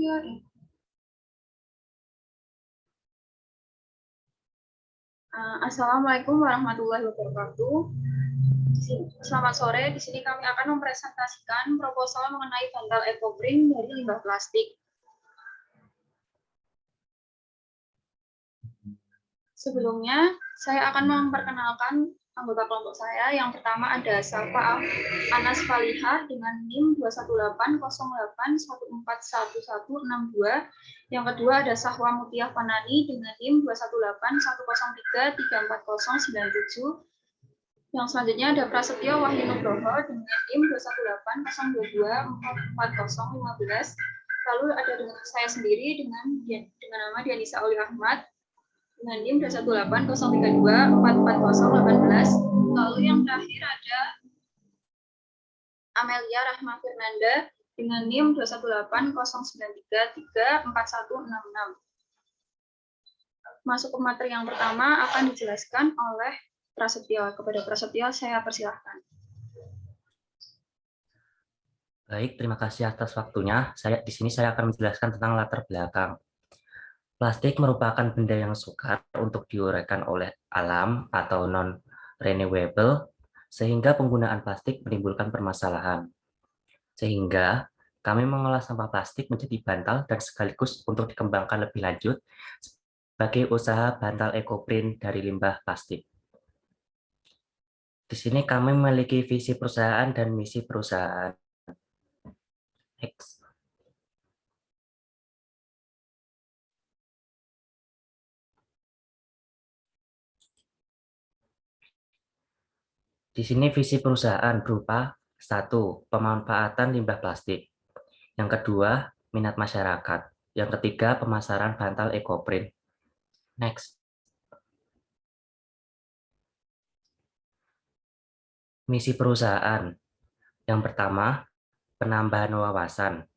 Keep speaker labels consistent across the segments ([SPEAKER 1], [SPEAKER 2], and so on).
[SPEAKER 1] ya. Assalamualaikum warahmatullahi wabarakatuh. Selamat sore. Di sini kami akan mempresentasikan proposal mengenai bantal ekoprint dari limbah plastik. Sebelumnya, saya akan memperkenalkan anggota kelompok saya. Yang pertama ada Safa Anas Falihah dengan NIM 21808141162. Yang kedua ada Sahwa Mutiah Panani dengan NIM 21810334097. Yang selanjutnya ada Prasetyo Wahyu Nugroho dengan NIM 21802244015. Lalu ada dengan saya sendiri dengan nama Dianisa Oli Ahmad dengan NIM 21803244018. Lalu yang terakhir ada Amelia Rahma Fernanda dengan NIM 21809334166. Masuk ke materi yang pertama akan dijelaskan oleh Prasetyo. Kepada Prasetyo saya persilahkan.
[SPEAKER 2] Baik, terima kasih atas waktunya. Di sini saya akan menjelaskan tentang latar belakang. Plastik merupakan benda yang sukar untuk diuraikan oleh alam atau non-renewable, sehingga penggunaan plastik menimbulkan permasalahan. Sehingga kami mengolah sampah plastik menjadi bantal dan sekaligus untuk dikembangkan lebih lanjut sebagai usaha bantal ekoprint dari limbah plastik. Di sini kami memiliki visi perusahaan dan misi perusahaan. Next. Di sini visi perusahaan berupa 1. Pemanfaatan limbah plastik. Yang kedua, minat masyarakat. Yang ketiga, pemasaran bantal ekoprint. Next. Misi perusahaan. Yang pertama, penambahan wawasan.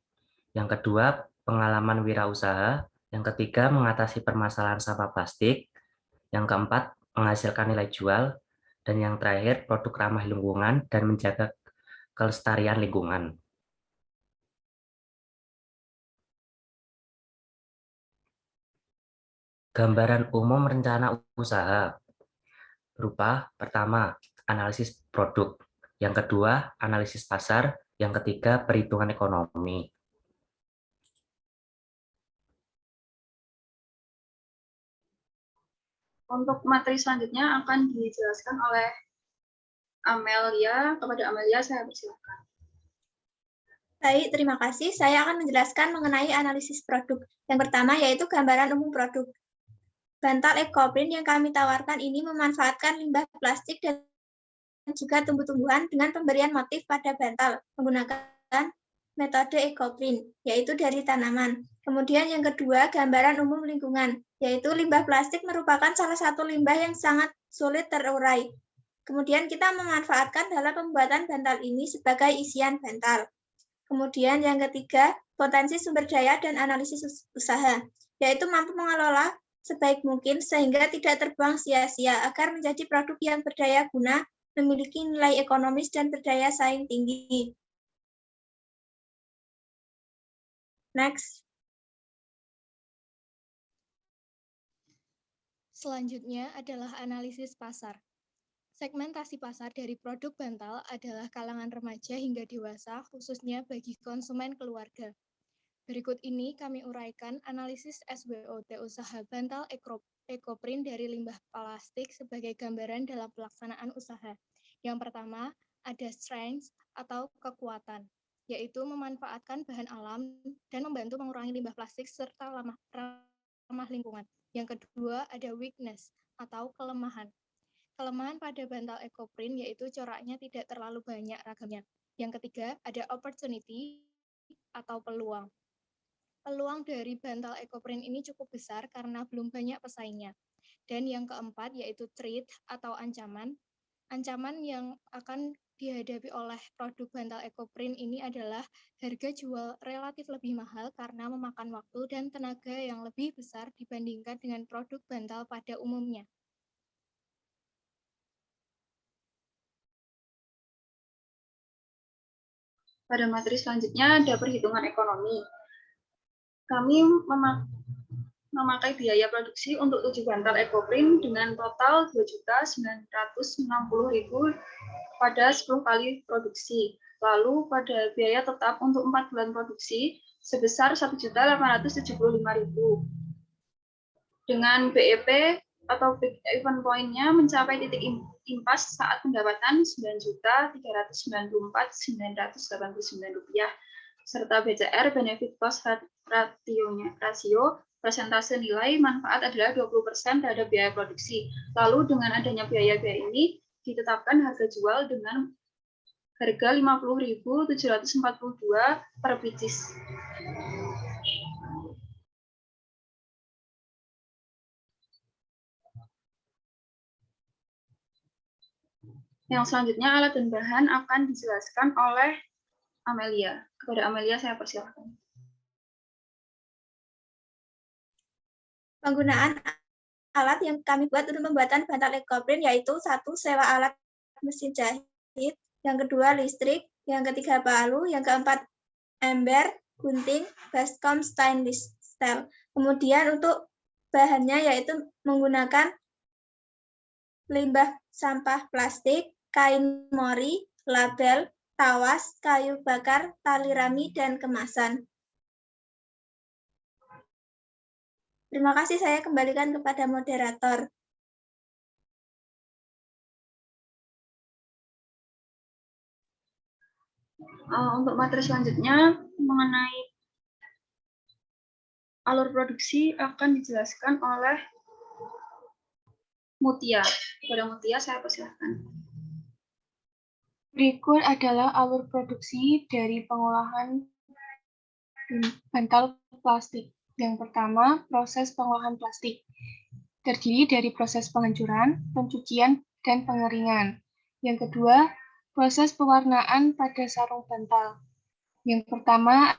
[SPEAKER 2] Yang kedua, pengalaman wirausaha. Yang ketiga, mengatasi permasalahan sampah plastik. Yang keempat, menghasilkan nilai jual. Dan yang terakhir, produk ramah lingkungan dan menjaga kelestarian lingkungan. Gambaran umum rencana usaha berupa pertama, analisis produk. Yang kedua, analisis pasar. Yang ketiga, perhitungan ekonomi.
[SPEAKER 1] Untuk materi selanjutnya akan dijelaskan oleh Amelia. Kepada Amelia saya persilakan.
[SPEAKER 3] Baik, terima kasih. Saya akan menjelaskan mengenai analisis produk. Yang pertama yaitu gambaran umum produk. Bantal ekoprint yang kami tawarkan ini memanfaatkan limbah plastik dan juga tumbuh-tumbuhan dengan pemberian motif pada bantal menggunakan metode ekoprint, yaitu dari tanaman. Kemudian yang kedua, gambaran umum lingkungan, yaitu limbah plastik merupakan salah satu limbah yang sangat sulit terurai. Kemudian kita memanfaatkan dalam pembuatan bantal ini sebagai isian bantal. Kemudian yang ketiga, potensi sumber daya dan analisis usaha, yaitu mampu mengelola sebaik mungkin sehingga tidak terbuang sia-sia agar menjadi produk yang berdaya guna, memiliki nilai ekonomis dan berdaya saing tinggi. Next.
[SPEAKER 4] Selanjutnya adalah analisis pasar. Segmentasi pasar dari produk bantal adalah kalangan remaja hingga dewasa, khususnya bagi konsumen keluarga. Berikut ini kami uraikan analisis SWOT usaha bantal ekoprint dari limbah plastik sebagai gambaran dalam pelaksanaan usaha. Yang pertama, ada strength atau kekuatan, yaitu memanfaatkan bahan alam dan membantu mengurangi limbah plastik serta ramah lingkungan. Yang kedua, ada weakness atau kelemahan. Kelemahan pada bantal ekoprint yaitu coraknya tidak terlalu banyak ragamnya. Yang ketiga, ada opportunity atau peluang. Peluang dari bantal ekoprint ini cukup besar karena belum banyak pesaingnya. Dan yang keempat yaitu threat atau ancaman. Ancaman yang akan dihadapi oleh produk bantal ekoprint ini adalah harga jual relatif lebih mahal karena memakan waktu dan tenaga yang lebih besar dibandingkan dengan produk bantal pada umumnya.
[SPEAKER 1] Pada materi selanjutnya ada perhitungan ekonomi. Kami memakai biaya produksi untuk 7 bantal EcoPrint dengan total 2.960.000 pada 10 kali produksi. Lalu pada biaya tetap untuk 4 bulan produksi sebesar 1.875.000. Dengan BEP atau Big Event Point-nya mencapai titik impas saat pendapatan Rp9.394.989 serta BCR benefit cost rasio persentase nilai manfaat adalah 20% terhadap biaya produksi. Lalu dengan adanya biaya-biaya ini ditetapkan harga jual dengan harga Rp50.742 per pieces. Yang selanjutnya alat dan bahan akan dijelaskan oleh Amelia. Kepada Amelia saya persilahkan.
[SPEAKER 3] Penggunaan alat yang kami buat untuk pembuatan bantal EcoPrint yaitu 1. Sewa alat mesin jahit, yang kedua listrik, yang ketiga palu, yang keempat ember, gunting, baskom, stainless steel. Kemudian untuk bahannya yaitu menggunakan limbah sampah plastik, kain mori, label, tawas, kayu bakar, tali rami, dan kemasan. Terima kasih, saya kembalikan kepada moderator.
[SPEAKER 1] Untuk materi selanjutnya mengenai alur produksi akan dijelaskan oleh Mutia. Kepada Mutia saya persilahkan.
[SPEAKER 5] Berikut adalah alur produksi dari pengolahan bantal plastik. Yang pertama, proses pengolahan plastik. Terdiri dari proses penghancuran, pencucian, dan pengeringan. Yang kedua, proses pewarnaan pada sarung bantal. Yang pertama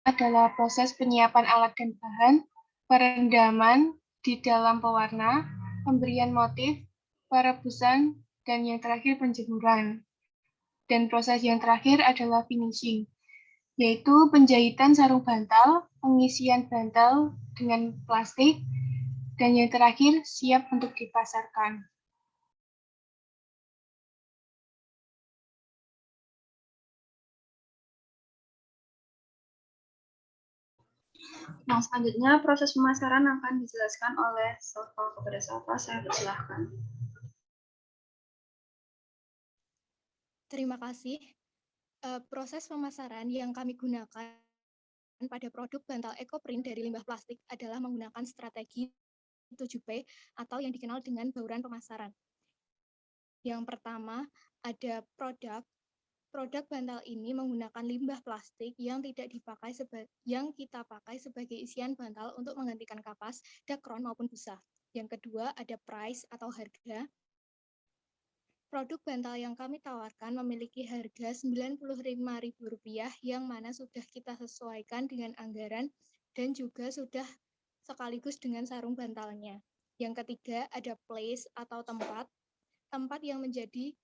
[SPEAKER 5] adalah proses penyiapan alat dan bahan, perendaman di dalam pewarna, pemberian motif, perebusan, dan yang terakhir penjemuran. Dan proses yang terakhir adalah finishing, yaitu penjahitan sarung bantal, pengisian bantal dengan plastik, dan yang terakhir siap untuk dipasarkan.
[SPEAKER 1] Yang selanjutnya proses pemasaran akan dijelaskan oleh Safa. Kepada Safa saya persilahkan.
[SPEAKER 4] Terima kasih. Proses pemasaran yang kami gunakan pada produk bantal EcoPrint dari limbah plastik adalah menggunakan strategi 7P atau yang dikenal dengan bauran pemasaran. Yang pertama, ada produk. Produk bantal ini menggunakan limbah plastik yang tidak dipakai yang kita pakai sebagai isian bantal untuk menggantikan kapas, dakron maupun busa. Yang kedua, ada price atau harga. Produk bantal yang kami tawarkan memiliki harga Rp95.000 yang mana sudah kita sesuaikan dengan anggaran dan juga sudah sekaligus dengan sarung bantalnya. Yang ketiga ada place atau tempat yang menjadi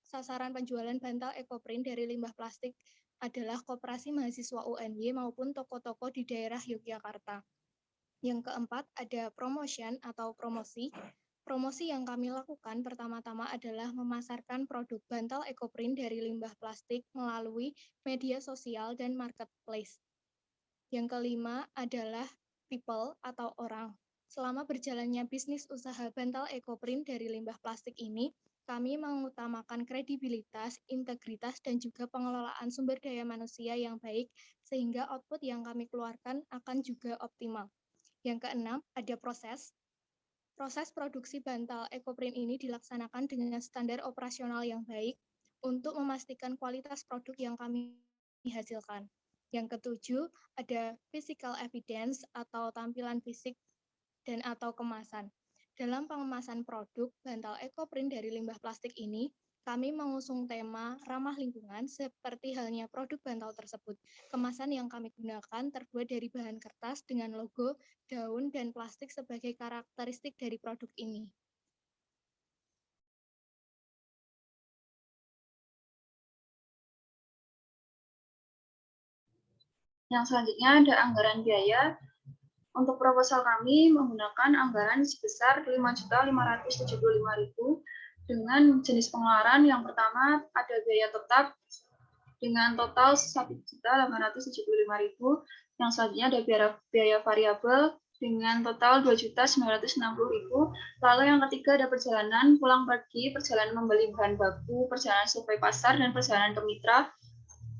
[SPEAKER 4] sasaran penjualan bantal EcoPrint dari limbah plastik adalah Koperasi Mahasiswa UNY maupun toko-toko di daerah Yogyakarta. Yang keempat ada promotion atau promosi. Promosi yang kami lakukan pertama-tama adalah memasarkan produk bantal EcoPrint dari limbah plastik melalui media sosial dan marketplace. Yang kelima adalah people atau orang. Selama berjalannya bisnis usaha bantal EcoPrint dari limbah plastik ini, kami mengutamakan kredibilitas, integritas, dan juga pengelolaan sumber daya manusia yang baik, sehingga output yang kami keluarkan akan juga optimal. Yang keenam, ada proses. Proses produksi bantal EcoPrint ini dilaksanakan dengan standar operasional yang baik untuk memastikan kualitas produk yang kami hasilkan. Yang ketujuh, ada physical evidence atau tampilan fisik dan atau kemasan. Dalam pengemasan produk bantal EcoPrint dari limbah plastik ini, kami mengusung tema ramah lingkungan seperti halnya produk bantal tersebut. Kemasan yang kami gunakan terbuat dari bahan kertas dengan logo, daun, dan plastik sebagai karakteristik dari produk ini.
[SPEAKER 1] Yang selanjutnya ada anggaran biaya. Untuk proposal kami menggunakan anggaran sebesar 5.575.000 dengan jenis pengeluaran. Yang pertama ada biaya tetap dengan total 1.875.000. Yang selanjutnya ada biaya variabel dengan total 2.960.000. Lalu yang ketiga ada perjalanan pulang pergi, perjalanan membeli bahan baku, perjalanan survei pasar, dan perjalanan ke mitra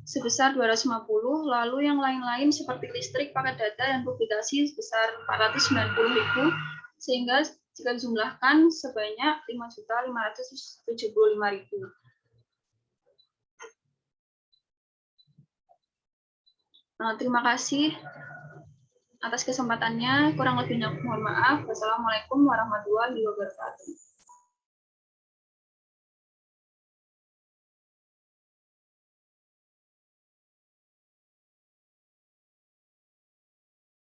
[SPEAKER 1] sebesar 250. Lalu yang lain-lain seperti listrik, paket data, dan publikasi sebesar 490.000. Sehingga jika dijumlahkan sebanyak 5.575.000. Terima kasih atas kesempatannya. Kurang lebihnya mohon maaf. Wassalamualaikum warahmatullahi wabarakatuh.